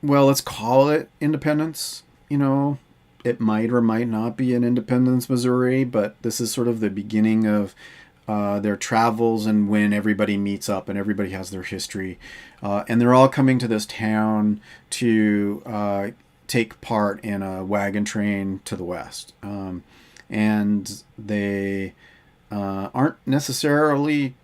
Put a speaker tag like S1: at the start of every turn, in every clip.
S1: well, let's call it Independence. It might or might not be in Independence, Missouri, but this is sort of the beginning of their travels and when everybody meets up and everybody has their history. And they're all coming to this town to take part in a wagon train to the west. And they aren't necessarily.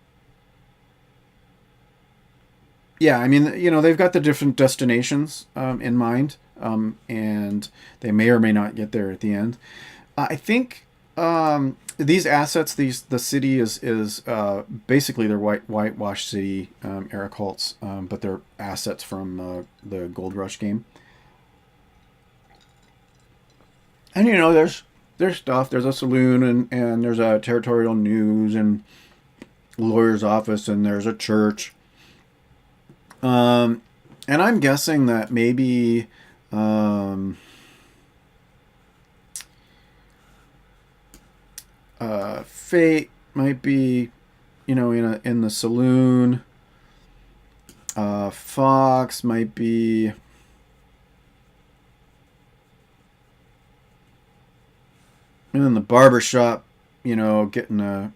S1: Yeah, I mean, they've got the different destinations in mind, and they may or may not get there at the end. I think these assets, the city is basically their Whitewash City, Eric Hotz, but they're assets from the Gold Rush game. And there's stuff. There's a saloon and there's a territorial news and lawyer's office and there's a church. And I'm guessing that maybe Fate might be, in the saloon. Fox might be in the barber shop, getting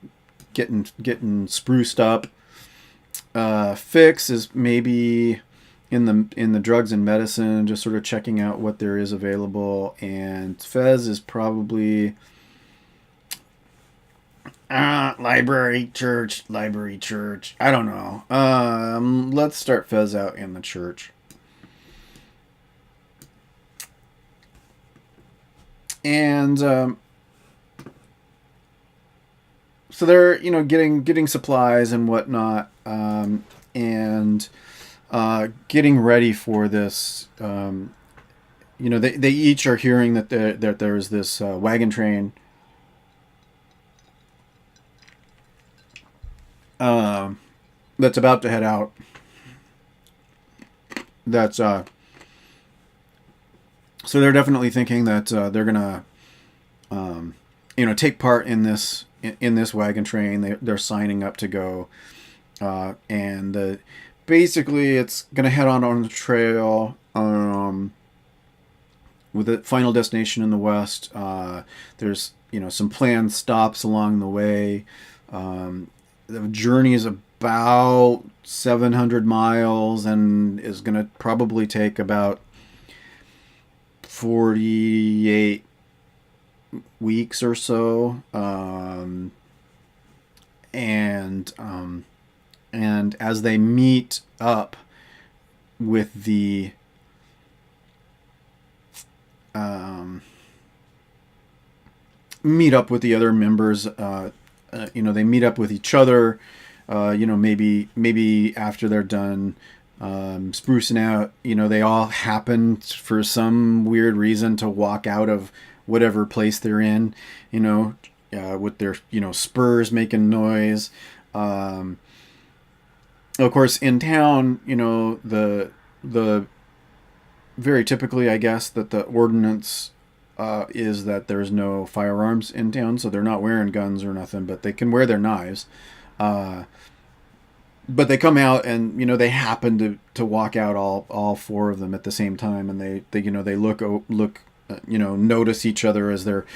S1: spruced up. Fix is maybe in the drugs and medicine, just sort of checking out what there is available, and Fez is probably library church. I don't know. Let's start Fez out in the church, and so they're getting supplies and whatnot, and getting ready for this. They each are hearing that there's this wagon train that's about to head out. That's so they're definitely thinking that they're gonna take part in this wagon train. They're signing up to go, and basically it's gonna head on the trail, with a final destination in the west. There's some planned stops along the way. The journey is about 700 miles and is gonna probably take about 48 weeks or so, and as they meet up with the other members, they meet up with each other, maybe after they're done sprucing out, they all happen for some weird reason to walk out of whatever place they're in, with their, spurs making noise. Of course, in town, the very typically, I guess, that the ordinance is that there's no firearms in town, so they're not wearing guns or nothing, but they can wear their knives. But they come out and they happen to walk out all four of them at the same time, and they look notice each other as they're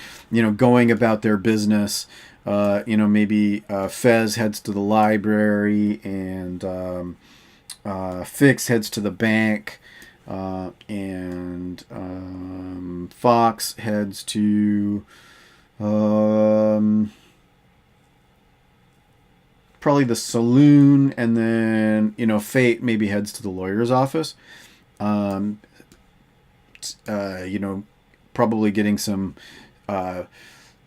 S1: going about their business. Maybe Fez heads to the library, and Fix heads to the bank, and Fox heads to probably the saloon, and then Fate maybe heads to the lawyer's office. Probably getting some.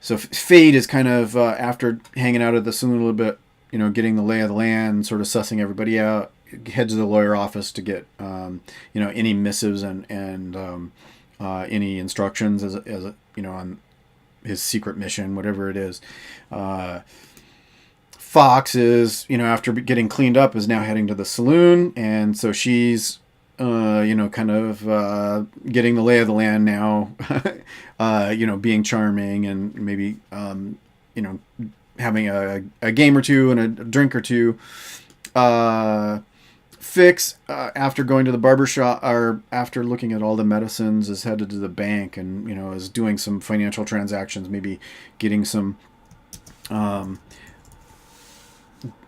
S1: So Fate is kind of after hanging out at the saloon a little bit, getting the lay of the land, sort of sussing everybody out. Heads to the lawyer office to get any missives and any instructions as on his secret mission, whatever it is. Fox is, after getting cleaned up, is now heading to the saloon, and so she's, kind of getting the lay of the land now, being charming and maybe, having a game or two and a drink or two. Fix, after going to the barber shop, or after looking at all the medicines, is headed to the bank and, is doing some financial transactions, maybe getting some, um,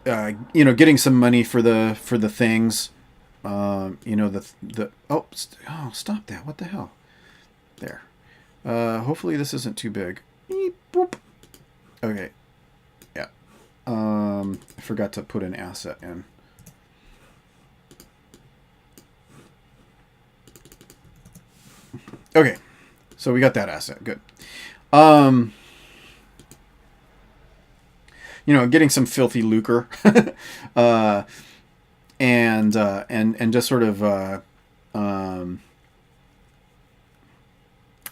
S1: getting some money for the things. Stop that! What the hell? There. Hopefully this isn't too big. Beep, boop. Okay. Yeah. I forgot to put an asset in. Okay. So we got that asset. Good. Getting some filthy lucre. And just sort of,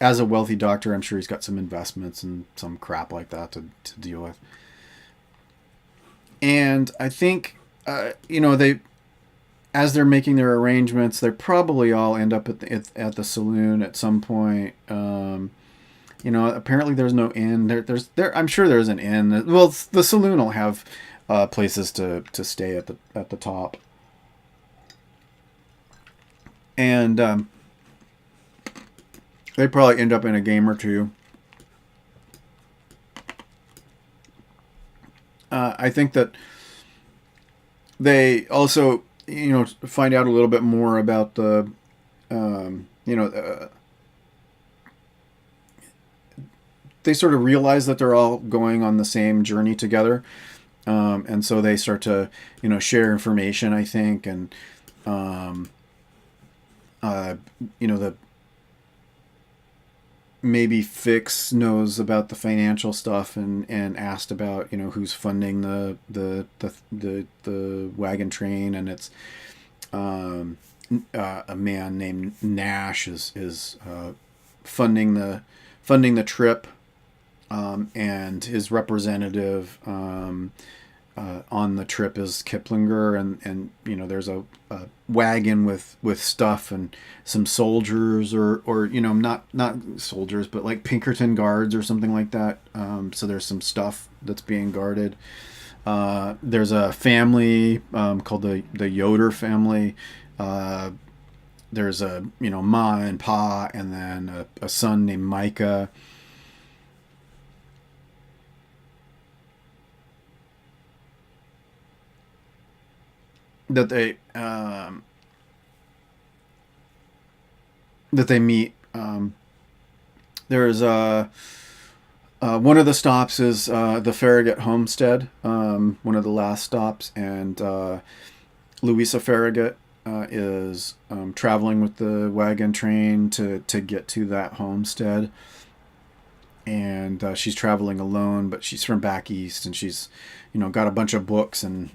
S1: as a wealthy doctor, I'm sure he's got some investments and some crap like that to deal with. And I think, they, as they're making their arrangements, they probably all end up at the saloon at some point. Apparently there's no inn. I'm sure there's an inn. Well, the saloon will have places to stay at the top. And they probably end up in a game or two. I think that they also, find out a little bit more about the, they sort of realize that they're all going on the same journey together. And so they start to, share information, I think, and, the maybe Fix knows about the financial stuff and asked about, who's funding the wagon train, and it's a man named Nash is funding the trip, and his representative on the trip is Kiplinger, and there's a wagon with stuff and some soldiers or not soldiers, but like Pinkerton guards or something like that. So there's some stuff that's being guarded. There's a family called the Yoder family. There's a Ma and Pa, and then a son named Micah. That they meet. There's one of the stops is the Farragut homestead, one of the last stops, and Louisa Farragut is traveling with the wagon train to get to that homestead. And she's traveling alone, but she's from back east, and she's got a bunch of books and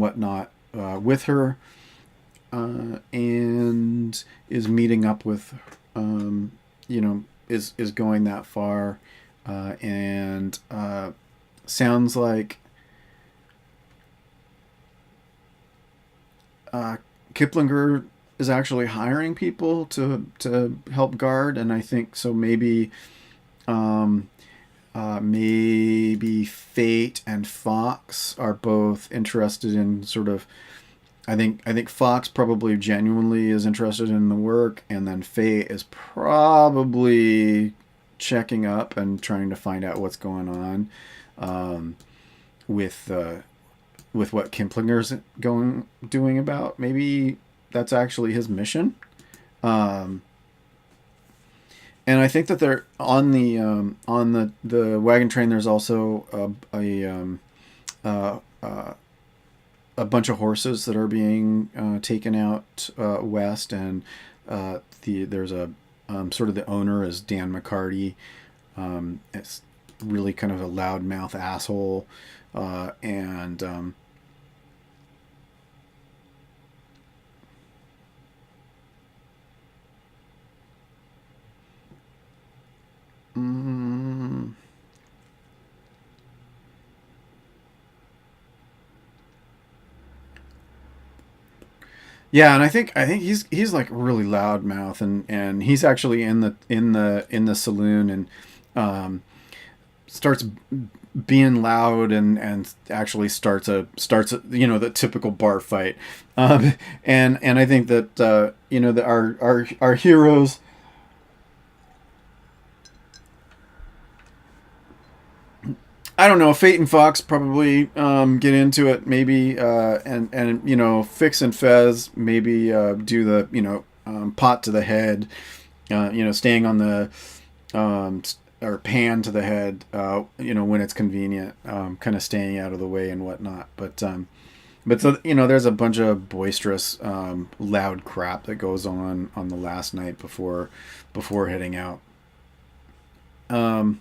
S1: whatnot with her, and is meeting up with, is going that far, and sounds like Kiplinger is actually hiring people to help guard, and I think so maybe maybe Fate and Fox are both interested in sort of. I think Fox probably genuinely is interested in the work, and then Fate is probably checking up and trying to find out what's going on with what Kiplinger's doing about. Maybe that's actually his mission. And I think that they're on the wagon train. There's also a bunch of horses that are being taken out west, and there's a sort of the owner is Dan McCarty. It's really kind of a loudmouth asshole, and yeah, and I think he's like really loudmouth, and he's actually in the saloon, and starts being loud and actually starts the typical bar fight. And I think that that our heroes. I don't know. Fate and Fox probably get into it, maybe, and Fix and Fez maybe do the pot to the head, staying on the or pan to the head, when it's convenient, kind of staying out of the way and whatnot. But so there's a bunch of boisterous, loud crap that goes on the last night before heading out. Um,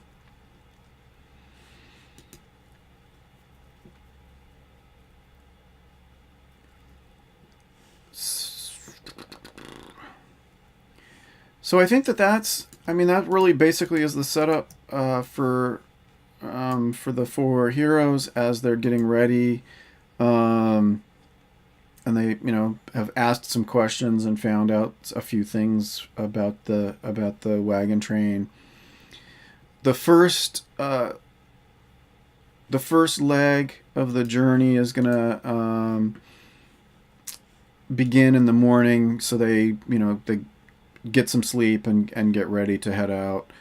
S1: So I think that really basically is the setup for the four heroes as they're getting ready, um, and they have asked some questions and found out a few things about the wagon train. The first the first leg of the journey is gonna begin in the morning, so they get some sleep and get ready to head out.